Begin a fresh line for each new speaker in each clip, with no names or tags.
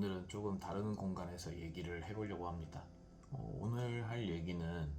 오늘은 조금 다른 공간에서 얘기를 해보려고 합니다. 오늘 할 얘기는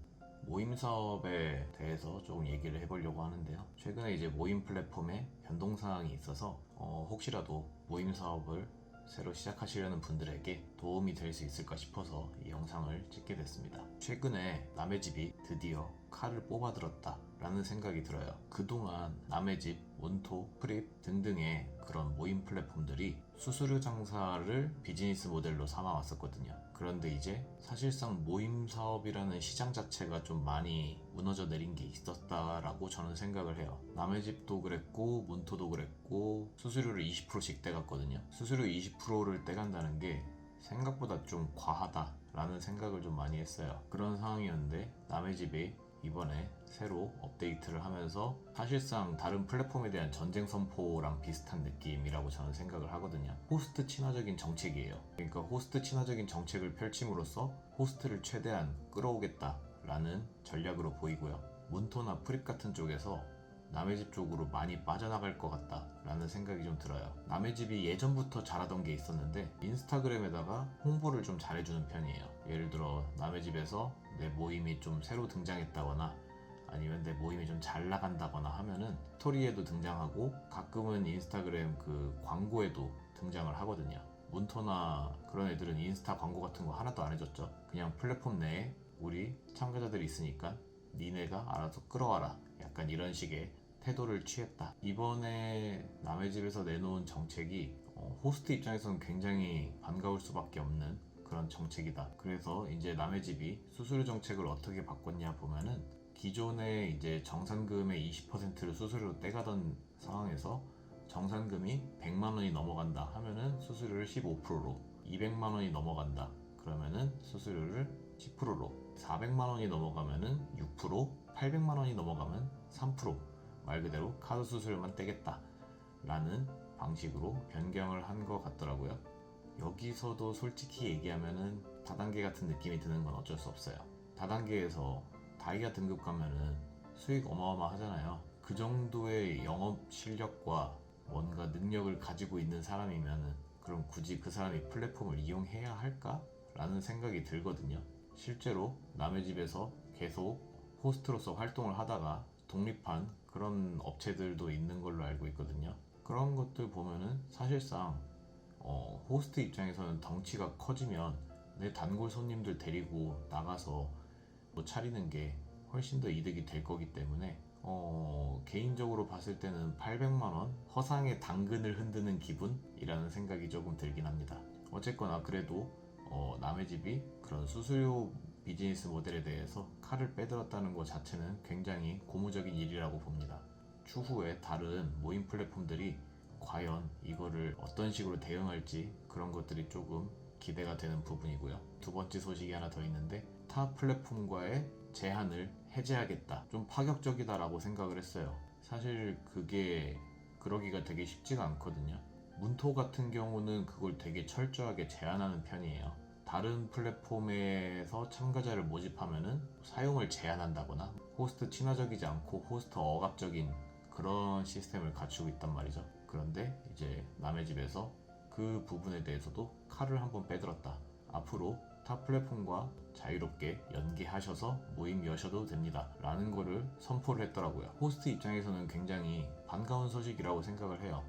모임 사업에 대해서 조금 얘기를 해보려고 하는데요. 최근에 이제 모임 플랫폼에 변동사항이 있어서 혹시라도 모임 사업을 새로 시작하시려는 분들에게 도움이 될 수 있을까 싶어서 이 영상을 찍게 됐습니다. 최근에 남의 집이 드디어 칼을 뽑아들었다 라는 생각이 들어요. 그동안 남의 집, 온토, 프립 등등의 그런 모임 플랫폼들이 수수료 장사를 비즈니스 모델로 삼아왔었거든요. 그런데 이제 사실상 모임 사업이라는 시장 자체가 좀 많이 무너져 내린 게 있었다라고 저는 생각을 해요. 남의 집도 그랬고 몬토도 그랬고 수수료를 20%씩 떼갔거든요. 수수료 20%를 떼간다는 게 생각보다 좀 과하다 라는 생각을 좀 많이 했어요. 그런 상황이었는데 남의 집이 이번에 새로 업데이트를 하면서 사실상 다른 플랫폼에 대한 전쟁 선포랑 비슷한 느낌이라고 저는 생각을 하거든요. 호스트 친화적인 정책이에요. 그러니까 호스트 친화적인 정책을 펼침으로써 호스트를 최대한 끌어오겠다라는 전략으로 보이고요. 몬토나 프립 같은 쪽에서 남의 집 쪽으로 많이 빠져나갈 것 같다라는 생각이 좀 들어요. 남의 집이 예전부터 잘하던 게 있었는데 인스타그램에다가 홍보를 좀 잘해주는 편이에요. 예를 들어 남의 집에서 내 모임이 좀 새로 등장했다거나 아니면 내 모임이 좀 잘 나간다거나 하면은 스토리에도 등장하고 가끔은 인스타그램 그 광고에도 등장을 하거든요. 몬토나 그런 애들은 인스타 광고 같은 거 하나도 안 해줬죠. 그냥 플랫폼 내에 우리 참가자들이 있으니까 니네가 알아서 끌어와라, 약간 이런 식의 태도를 취했다. 이번에 남의 집에서 내놓은 정책이 호스트 입장에서는 굉장히 반가울 수밖에 없는 그런 정책이다. 그래서 이제 남의 집이 수수료 정책을 어떻게 바꿨냐 보면은 기존에 이제 정산금의 20%를 수수료로 떼가던 상황에서 정산금이 100만 원이 넘어간다 하면은 수수료를 15%로, 200만 원이 넘어간다 그러면은 수수료를 10%로, 400만 원이 넘어가면은 6%, 800만 원이 넘어가면 3%, 말 그대로 카드 수수료만 떼겠다 라는 방식으로 변경을 한 것 같더라고요. 여기서도 솔직히 얘기하면은 다단계 같은 느낌이 드는 건 어쩔 수 없어요. 다단계에서 다이아 등급 가면은 수익 어마어마하잖아요. 그 정도의 영업 실력과 뭔가 능력을 가지고 있는 사람이면은 그럼 굳이 그 사람이 플랫폼을 이용해야 할까? 라는 생각이 들거든요. 실제로 남의 집에서 계속 호스트로서 활동을 하다가 독립한 그런 업체들도 있는 걸로 알고 있거든요. 그런 것들 보면은 사실상 호스트 입장에서는 덩치가 커지면 내 단골 손님들 데리고 나가서 뭐 차리는 게 훨씬 더 이득이 될 거기 때문에 개인적으로 봤을 때는 800만원 허상의 당근을 흔드는 기분이라는 생각이 조금 들긴 합니다. 어쨌거나 그래도 남의 집이 그런 수수료 비즈니스 모델에 대해서 칼을 빼들었다는 것 자체는 굉장히 고무적인 일이라고 봅니다. 추후에 다른 모임 플랫폼들이 과연 이거를 어떤 식으로 대응할지 그런 것들이 조금 기대가 되는 부분이고요. 두 번째 소식이 하나 더 있는데 타 플랫폼과의 제한을 해제하겠다. 좀 파격적이다라고 생각을 했어요. 사실 그게 그러기가 되게 쉽지가 않거든요. 문토 같은 경우는 그걸 되게 철저하게 제한하는 편이에요. 다른 플랫폼에서 참가자를 모집하면은 사용을 제한한다거나 호스트 친화적이지 않고 호스트 억압적인 그런 시스템을 갖추고 있단 말이죠. 그런데 이제 남의 집에서 그 부분에 대해서도 칼을 한번 빼들었다. 앞으로 타 플랫폼과 자유롭게 연계하셔서 모임 여셔도 됩니다 라는 거를 선포를 했더라고요. 호스트 입장에서는 굉장히 반가운 소식이라고 생각을 해요.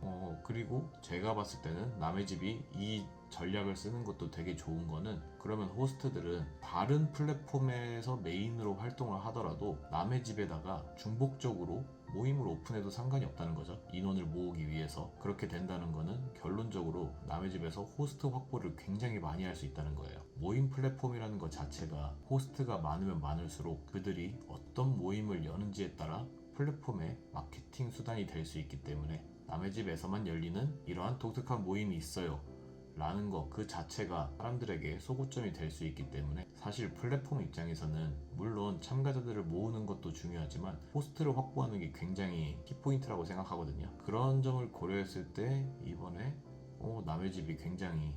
그리고 제가 봤을 때는 남의 집이 이 전략을 쓰는 것도 되게 좋은 거는, 그러면 호스트들은 다른 플랫폼에서 메인으로 활동을 하더라도 남의 집에다가 중복적으로 모임을 오픈해도 상관이 없다는 거죠. 인원을 모으기 위해서. 그렇게 된다는 거는 결론적으로 남의 집에서 호스트 확보를 굉장히 많이 할 수 있다는 거예요. 모임 플랫폼이라는 것 자체가 호스트가 많으면 많을수록 그들이 어떤 모임을 여는지에 따라 플랫폼의 마케팅 수단이 될 수 있기 때문에 남의 집에서만 열리는 이러한 독특한 모임이 있어요 라는 것 그 자체가 사람들에게 소구점이 될 수 있기 때문에 사실 플랫폼 입장에서는 물론 참가자들을 모으는 것도 중요하지만 호스트를 확보하는 게 굉장히 키포인트라고 생각하거든요. 그런 점을 고려했을 때 이번에 남의 집이 굉장히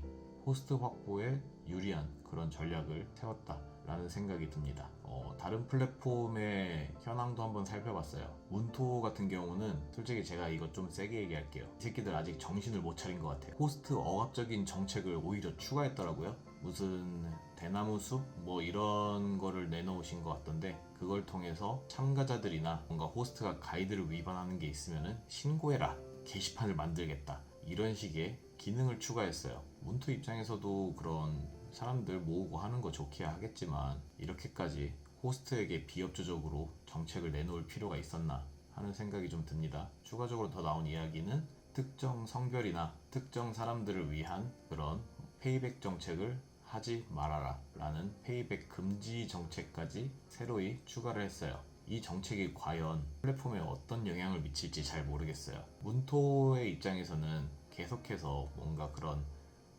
호스트 확보에 유리한 그런 전략을 세웠다라는 생각이 듭니다. 다른 플랫폼의 현황도 한번 살펴봤어요. 문토 같은 경우는 솔직히 제가 이거 좀 세게 얘기할게요. 이 새끼들 아직 정신을 못 차린 것 같아요. 호스트 억압적인 정책을 오히려 추가했더라고요. 무슨 대나무 숲? 뭐 이런 거를 내놓으신 것 같던데, 그걸 통해서 참가자들이나 뭔가 호스트가 가이드를 위반하는 게 있으면은 신고해라, 게시판을 만들겠다, 이런 식의 기능을 추가했어요. 문토 입장에서도 그런 사람들 모으고 하는 거 좋기야 하겠지만 이렇게까지 호스트에게 비협조적으로 정책을 내놓을 필요가 있었나 하는 생각이 좀 듭니다. 추가적으로 더 나온 이야기는 특정 성별이나 특정 사람들을 위한 그런 페이백 정책을 하지 말아라 라는 페이백 금지 정책까지 새로이 추가를 했어요. 이 정책이 과연 플랫폼에 어떤 영향을 미칠지 잘 모르겠어요. 문토의 입장에서는 계속해서 뭔가 그런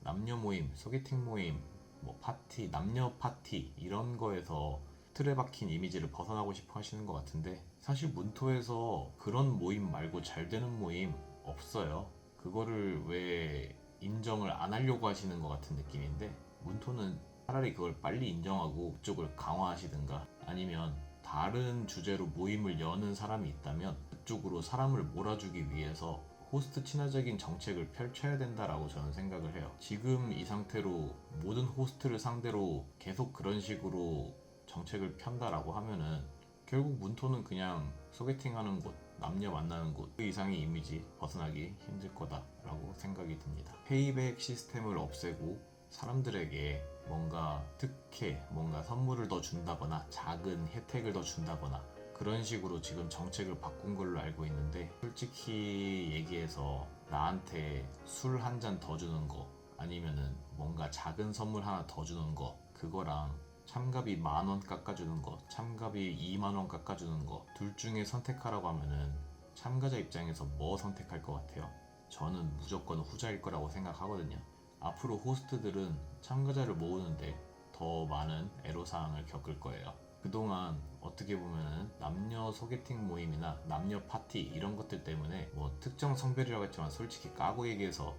남녀 모임, 소개팅 모임, 뭐 파티, 남녀 파티 이런 거에서 틀에 박힌 이미지를 벗어나고 싶어 하시는 것 같은데, 사실 문토에서 그런 모임 말고 잘 되는 모임 없어요. 그거를 왜 인정을 안 하려고 하시는 것 같은 느낌인데, 문토는 차라리 그걸 빨리 인정하고 그쪽을 강화하시든가, 아니면 다른 주제로 모임을 여는 사람이 있다면 그쪽으로 사람을 몰아주기 위해서 호스트 친화적인 정책을 펼쳐야 된다라고 저는 생각을 해요. 지금 이 상태로 모든 호스트를 상대로 계속 그런 식으로 정책을 편다라고 하면은 결국 문토는 그냥 소개팅하는 곳, 남녀 만나는 곳, 그 이상의 이미지 벗어나기 힘들 거다라고 생각이 듭니다. 페이백 시스템을 없애고 사람들에게 뭔가 특혜, 뭔가 선물을 더 준다거나 작은 혜택을 더 준다거나 그런 식으로 지금 정책을 바꾼 걸로 알고 있는데, 솔직히 얘기해서 나한테 술 한 잔 더 주는 거, 아니면은 뭔가 작은 선물 하나 더 주는 거, 그거랑 참가비 10,000원 깎아주는 거, 참가비 20,000원 깎아주는 거, 둘 중에 선택하라고 하면은 참가자 입장에서 뭐 선택할 것 같아요? 저는 무조건 후자일 거라고 생각하거든요. 앞으로 호스트들은 참가자를 모으는데 더 많은 애로사항을 겪을 거예요. 그동안 어떻게 보면은 남녀 소개팅 모임이나 남녀 파티 이런 것들 때문에 뭐 특정 성별이라고 했지만 솔직히 까고 얘기해서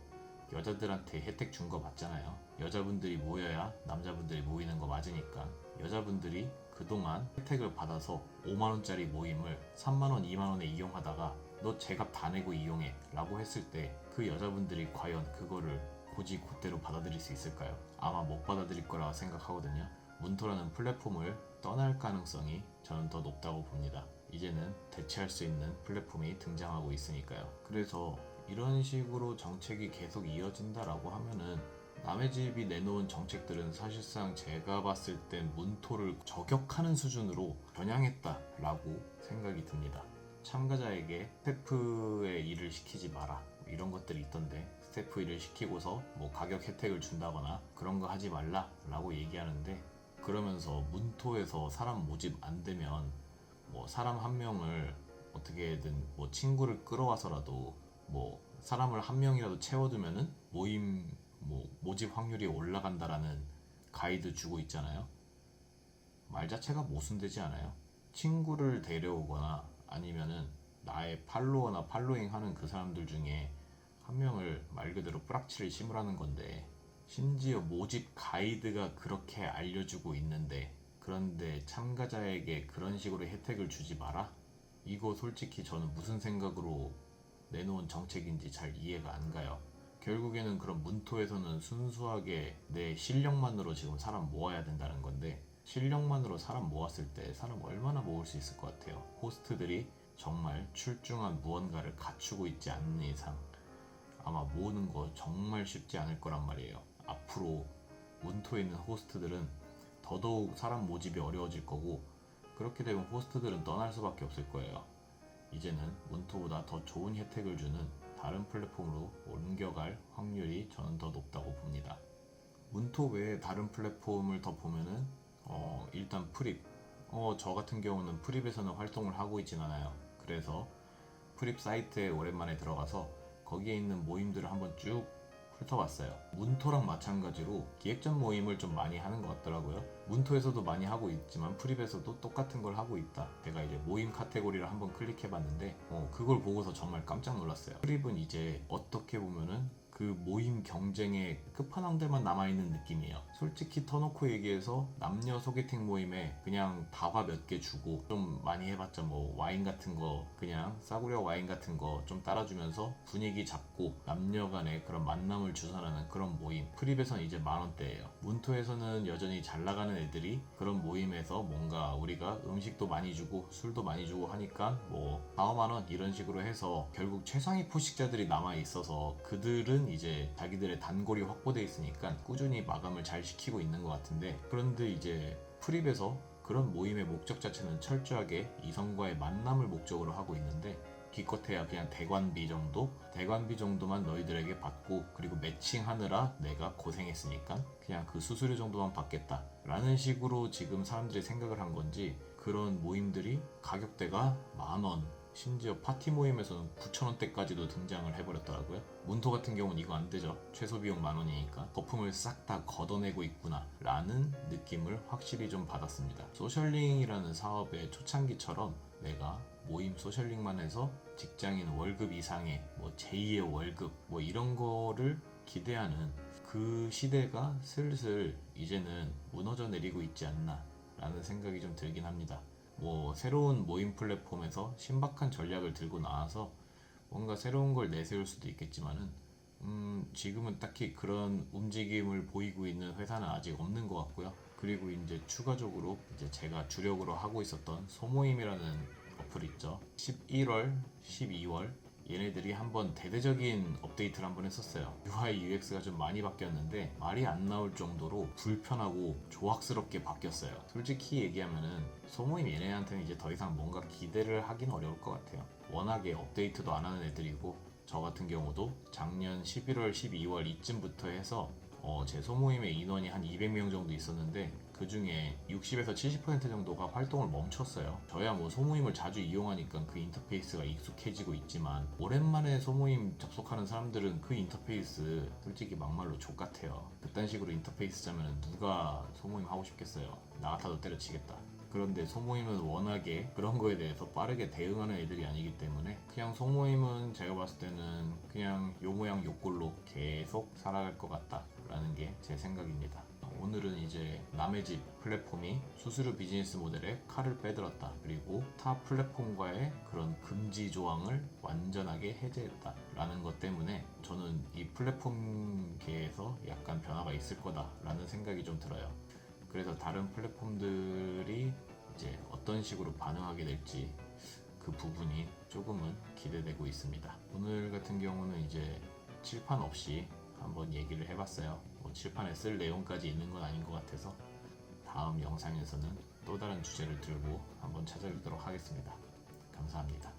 여자들한테 혜택 준 거 맞잖아요. 여자분들이 모여야 남자분들이 모이는 거 맞으니까 여자분들이 그동안 혜택을 받아서 5만원짜리 모임을 3만원, 2만원에 이용하다가 너 제값 다 내고 이용해 라고 했을 때 그 여자분들이 과연 그거를 굳이 그대로 받아들일 수 있을까요? 아마 못 받아들일 거라 생각하거든요. 문토라는 플랫폼을 떠날 가능성이 저는 더 높다고 봅니다. 이제는 대체할 수 있는 플랫폼이 등장하고 있으니까요. 그래서 이런 식으로 정책이 계속 이어진다라고 하면은 남의 집이 내놓은 정책들은 사실상 제가 봤을 땐 문토를 저격하는 수준으로 겨냥했다라고 생각이 듭니다. 참가자에게 스태프의 일을 시키지 마라, 이런 것들이 있던데, 스태프 일을 시키고서 뭐 가격 혜택을 준다거나 그런 거 하지 말라 라고 얘기하는데, 그러면서 문토에서 사람 모집 안 되면 뭐 사람 한 명을 어떻게든 뭐 친구를 끌어와서라도 뭐 사람을 한 명이라도 채워두면은 모임 뭐 모집 확률이 올라간다라는 가이드 주고 있잖아요. 말 자체가 모순되지 않아요? 친구를 데려오거나 아니면은 나의 팔로워나 팔로잉 하는 그 사람들 중에 한 명을 말 그대로 뿌락치를 심으라는 건데, 심지어 모집 가이드가 그렇게 알려주고 있는데, 그런데 참가자에게 그런 식으로 혜택을 주지 마라? 이거 솔직히 저는 무슨 생각으로 내놓은 정책인지 잘 이해가 안 가요. 결국에는 그런 문토에서는 순수하게 내 실력만으로 지금 사람 모아야 된다는 건데, 실력만으로 사람 모았을 때 사람 얼마나 모을 수 있을 것 같아요? 호스트들이 정말 출중한 무언가를 갖추고 있지 않는 이상 아마 모으는 거 정말 쉽지 않을 거란 말이에요. 앞으로 문토에 있는 호스트들은 더더욱 사람 모집이 어려워질 거고, 그렇게 되면 호스트들은 떠날 수밖에 없을 거예요. 이제는 문토보다 더 좋은 혜택을 주는 다른 플랫폼으로 옮겨갈 확률이 저는 더 높다고 봅니다. 문토 외에 다른 플랫폼을 더 보면은 일단 프립, 저 같은 경우는 프립에서는 활동을 하고 있진 않아요. 그래서 프립 사이트에 오랜만에 들어가서 거기에 있는 모임들을 한번 쭉 훑어봤어요. 문토랑 마찬가지로 기획전 모임을 좀 많이 하는 것 같더라고요. 문토에서도 많이 하고 있지만 프립에서도 똑같은 걸 하고 있다. 제가 이제 모임 카테고리를 한번 클릭해봤는데 그걸 보고서 정말 깜짝 놀랐어요. 프립은 이제 어떻게 보면은 그 모임 경쟁의 끝판왕들만 남아있는 느낌이에요. 솔직히 터놓고 얘기해서 남녀 소개팅 모임에 그냥 다과 몇 개 주고 좀 많이 해봤자 뭐 와인 같은 거 그냥 싸구려 와인 같은 거 좀 따라주면서 분위기 잡고 남녀 간의 그런 만남을 주선하는 그런 모임, 프립에선 이제 만원대예요. 문토에서는 여전히 잘 나가는 애들이 그런 모임에서 뭔가 우리가 음식도 많이 주고 술도 많이 주고 하니까 뭐 4~5만원 이런 식으로 해서 결국 최상위 포식자들이 남아있어서 그들은 이제 자기들의 단골이 확보돼 있으니까 꾸준히 마감을 잘 시키고 있는 것 같은데, 그런데 이제 프립에서 그런 모임의 목적 자체는 철저하게 이성과의 만남을 목적으로 하고 있는데, 기껏해야 그냥 대관비 정도? 대관비 정도만 너희들에게 받고 그리고 매칭하느라 내가 고생했으니까 그냥 그 수수료 정도만 받겠다 라는 식으로 지금 사람들이 생각을 한 건지, 그런 모임들이 가격대가 10,000원, 심지어 파티 모임에서는 9,000원대까지도 등장을 해버렸더라고요. 문토 같은 경우는 이거 안 되죠. 최소 비용 10,000원이니까 거품을 싹 다 걷어내고 있구나 라는 느낌을 확실히 좀 받았습니다. 소셜링이라는 사업의 초창기처럼 내가 모임 소셜링만 해서 직장인 월급 이상의 뭐 제2의 월급 뭐 이런 거를 기대하는 그 시대가 슬슬 이제는 무너져 내리고 있지 않나 라는 생각이 좀 들긴 합니다. 뭐 새로운 모임 플랫폼에서 신박한 전략을 들고 나와서 뭔가 새로운 걸 내세울 수도 있겠지만은 지금은 딱히 그런 움직임을 보이고 있는 회사는 아직 없는 것 같고요. 그리고 이제 추가적으로 이제 제가 주력으로 하고 있었던 소모임이라는 어플 있죠. 11월, 12월 얘네들이 한번 대대적인 업데이트를 한번 했었어요. UI, UX가 좀 많이 바뀌었는데 말이 안 나올 정도로 불편하고 조악스럽게 바뀌었어요. 솔직히 얘기하면은 소모임 얘네한테는 이제 더 이상 뭔가 기대를 하긴 어려울 것 같아요. 워낙에 업데이트도 안 하는 애들이고, 저 같은 경우도 작년 11월, 12월 이쯤부터 해서 제 소모임의 인원이 한 200명 정도 있었는데 그 중에 60에서 70% 정도가 활동을 멈췄어요. 저야 뭐 소모임을 자주 이용하니까 그 인터페이스가 익숙해지고 있지만, 오랜만에 소모임 접속하는 사람들은 그 인터페이스 솔직히 막말로 족같아요. 그딴 식으로 인터페이스 짜면 누가 소모임 하고 싶겠어요. 나 같아도 때려치겠다. 그런데 소모임은 워낙에 그런 거에 대해서 빠르게 대응하는 애들이 아니기 때문에 그냥 소모임은 제가 봤을 때는 그냥 요 모양 요 꼴로 계속 살아갈 것 같다 라는 게 제 생각입니다. 오늘은 이제 남의 집 플랫폼이 수수료 비즈니스 모델에 칼을 빼들었다, 그리고 타 플랫폼과의 그런 금지 조항을 완전하게 해제했다 라는 것 때문에 저는 이 플랫폼계에서 약간 변화가 있을 거다 라는 생각이 좀 들어요. 그래서 다른 플랫폼들이 이제 어떤 식으로 반응하게 될지 그 부분이 조금은 기대되고 있습니다. 오늘 같은 경우는 이제 칠판 없이 한번 얘기를 해봤어요. 뭐 칠판에 쓸 내용까지 있는 건 아닌 것 같아서 다음 영상에서는 또 다른 주제를 들고 한번 찾아뵙도록 하겠습니다. 감사합니다.